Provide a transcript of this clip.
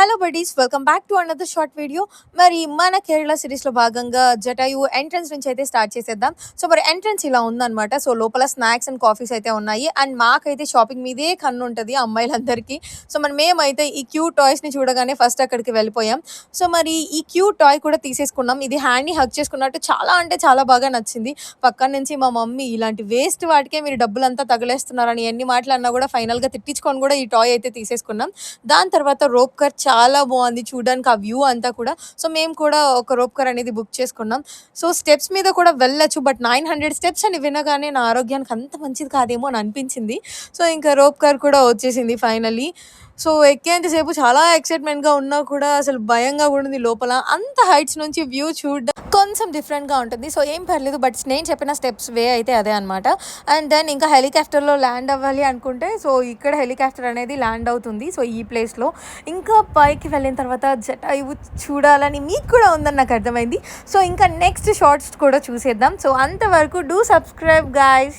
Hello buddies, welcome back to another short video. మరి మన కేరళ సిరీస్లో భాగంగా జటాయు ఎంట్రన్స్ నుంచి అయితే స్టార్ట్ చేసేద్దాం. సో మరి ఎంట్రన్స్ ఇలా ఉందన్నమాట. సో లోపల స్నాక్స్ అండ్ కాఫీస్ అయితే ఉన్నాయి. అండ్ మాకైతే షాపింగ్ మీదే కన్ను ఉంటుంది అమ్మాయిలందరికీ. సో మరి మేమైతే ఈ క్యూట్ టాయ్స్ని చూడగానే ఫస్ట్ అక్కడికి వెళ్ళిపోయాం. సో మరి ఈ క్యూట్ టాయ్ కూడా తీసేసుకున్నాం. ఇది హ్యాండ్ని హగ్ చేసుకున్నట్టు చాలా అంటే చాలా బాగా నచ్చింది. పక్కన నుంచి మా మమ్మీ ఇలాంటి వేస్ట్ వాటికే మీరు డబ్బులంతా తగలేస్తున్నారని ఎన్ని మాటలు అన్నా కూడా ఫైనల్గా తిట్టించుకొని కూడా ఈ టాయ్ అయితే తీసేసుకున్నాం. దాని తర్వాత రోప్ కర్ చాలా బాగుంది చూడడానికి, ఆ వ్యూ అంతా కూడా. సో మేము కూడా ఒక రోప్ కర్ అనేది బుక్ చేసుకున్నాం. సో స్టెప్స్ మీద కూడా వెళ్ళొచ్చు, బట్ 900 స్టెప్స్ అని వినగానే నా ఆరోగ్యానికి అంత మంచిది కాదేమో అని అనిపించింది. సో ఇంకా రోప్ కర్ కూడా వచ్చేసింది ఫైనలీ. సో ఎక్కేంతసేపు చాలా ఎక్సైట్మెంట్గా ఉన్నా కూడా అసలు భయంగా కూడా ఉంది లోపల. అంత హైట్స్ నుంచి వ్యూ చూడడం కొంచెం డిఫరెంట్గా ఉంటుంది. సో ఏం పర్లేదు, బట్ నేను చెప్పిన స్టెప్స్ వే అయితే అదే అనమాట. అండ్ దెన్ ఇంకా హెలికాప్టర్లో ల్యాండ్ అవ్వాలి అనుకుంటే, సో ఇక్కడ హెలికాప్టర్ అనేది ల్యాండ్ అవుతుంది. సో ఈ ప్లేస్లో ఇంకా పైకి వెళ్ళిన తర్వాత జటాయువు చూడాలని మీకు కూడా ఉందని నాకు అర్థమైంది. సో ఇంకా నెక్స్ట్ షార్ట్స్ కూడా చూసేద్దాం. సో అంతవరకు డూ సబ్స్క్రైబ్ గైస్.